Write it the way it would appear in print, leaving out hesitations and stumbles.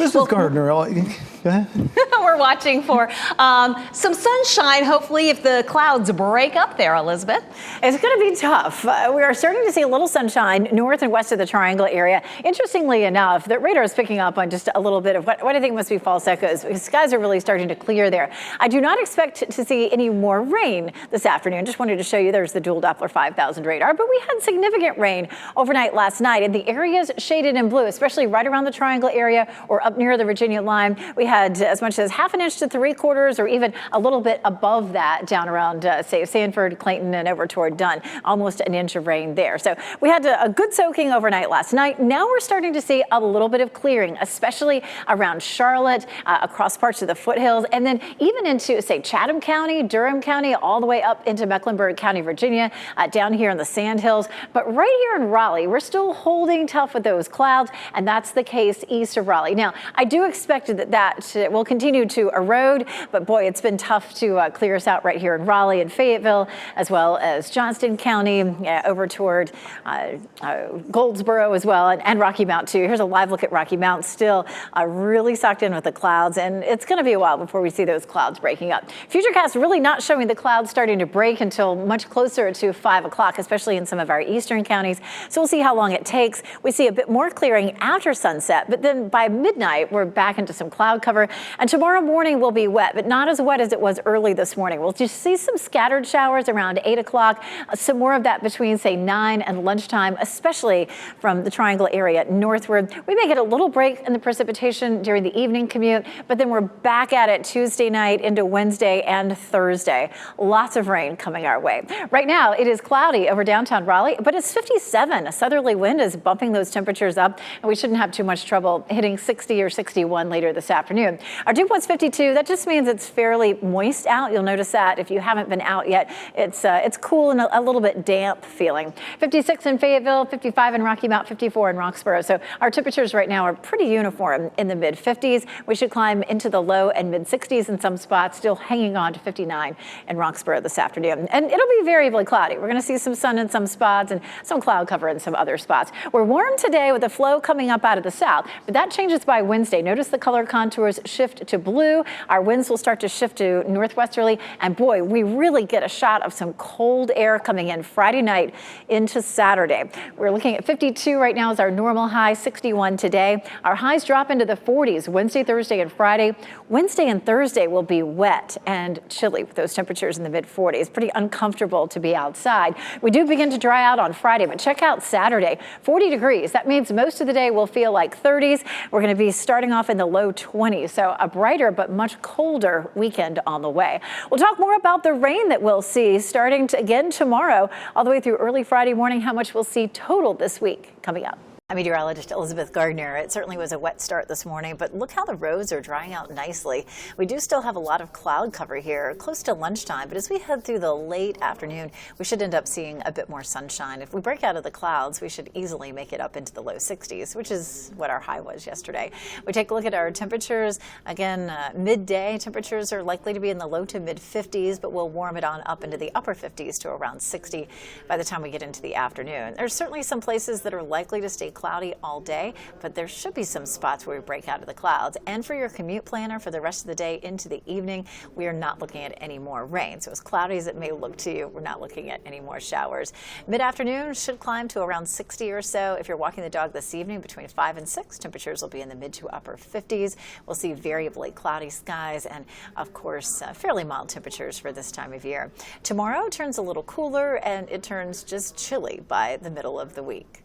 Elizabeth Gardner, go ahead. We're watching for some sunshine, hopefully, if the clouds break up there, Elizabeth. It's going to be tough. We are starting to see a little sunshine north and west of the Triangle area. Interestingly enough, the radar is picking up on just a little bit of what I think must be false echoes, because skies are really starting to clear there. I do not expect to see any more rain this afternoon. Just wanted to show you there's the dual Doppler 5000 radar, but we had significant rain overnight last night in the areas shaded in blue, especially right around the Triangle area or up near the Virginia line. We had as much as half an inch to 3/4 or even a little bit above that down around, say, Sanford, Clayton, and over toward Dunn. Almost an inch of rain there. So we had a good soaking overnight last night. Now we're starting to see a little bit of clearing, especially around Charlotte, across parts of the foothills, and then even into, say, Chatham County, Durham County, all the way up into Mecklenburg County, Virginia, down here in the Sandhills. But right here in Raleigh, we're still holding tough with those clouds, and that's the case east of Raleigh. Now, I do expect that will continue to erode, but boy, it's been tough to clear us out right here in Raleigh and Fayetteville, as well as Johnston County, over toward Goldsboro as well, and Rocky Mount too. Here's a live look at Rocky Mount, still really socked in with the clouds, and it's going to be a while before we see those clouds breaking up. Futurecast really not showing the clouds starting to break until much closer to 5 o'clock, especially in some of our eastern counties. So we'll see how long it takes. We see a bit more clearing after sunset, but then by midnight, we're back into some cloud cover. And tomorrow morning will be wet, but not as wet as it was early this morning. We'll just see some scattered showers around 8 o'clock, some more of that between, say, 9 and lunchtime, especially from the Triangle area northward. We may get a little break in the precipitation during the evening commute, but then we're back at it Tuesday night into Wednesday and Thursday. Lots of rain coming our way. Right now, it is cloudy over downtown Raleigh, but it's 57. A southerly wind is bumping those temperatures up, and we shouldn't have too much trouble hitting 60 or 61 later this afternoon. Our dew point's 52. That just means it's fairly moist out. You'll notice that if you haven't been out yet. It's cool and a little bit damp feeling. 56 in Fayetteville, 55 in Rocky Mount, 54 in Roxboro. So our temperatures right now are pretty uniform in the mid-50s. We should climb into the low and mid-60s in some spots, still hanging on to 59 in Roxboro this afternoon. And it'll be variably cloudy. We're going to see some sun in some spots and some cloud cover in some other spots. We're warm today with a flow coming up out of the south, but that changes by Wednesday. Notice the color contours shift to blue. Our winds will start to shift to northwesterly, and boy, we really get a shot of some cold air coming in Friday night into Saturday. We're looking at 52 right now as our normal high, 61 today. Our highs drop into the 40s Wednesday, Thursday, and Friday. Wednesday and Thursday will be wet and chilly with those temperatures in the mid-40s. Pretty uncomfortable to be outside. We do begin to dry out on Friday, but check out Saturday, 40 degrees. That means most of the day will feel like 30s. We're going to be starting off in the low 20s, so a brighter but much colder weekend on the way. We'll talk more about the rain that we'll see starting again tomorrow, all the way through early Friday morning, how much we'll see total this week coming up. I'm meteorologist Elizabeth Gardner. It certainly was a wet start this morning, but look how the roads are drying out nicely. We do still have a lot of cloud cover here close to lunchtime, but as we head through the late afternoon, we should end up seeing a bit more sunshine. If we break out of the clouds, we should easily make it up into the low 60s, which is what our high was yesterday. We take a look at our temperatures. Again, midday temperatures are likely to be in the low to mid 50s, but we'll warm it on up into the upper 50s to around 60 by the time we get into the afternoon. There's certainly some places that are likely to stay cloudy all day, but there should be some spots where we break out of the clouds. And for your commute planner for the rest of the day into the evening, we are not looking at any more rain. So as cloudy as it may look to you, we're not looking at any more showers. Mid-afternoon should climb to around 60 or so. If you're walking the dog this evening between 5 and 6, temperatures will be in the mid to upper 50s. We'll see variably cloudy skies and, of course, fairly mild temperatures for this time of year. Tomorrow turns a little cooler and it turns just chilly by the middle of the week.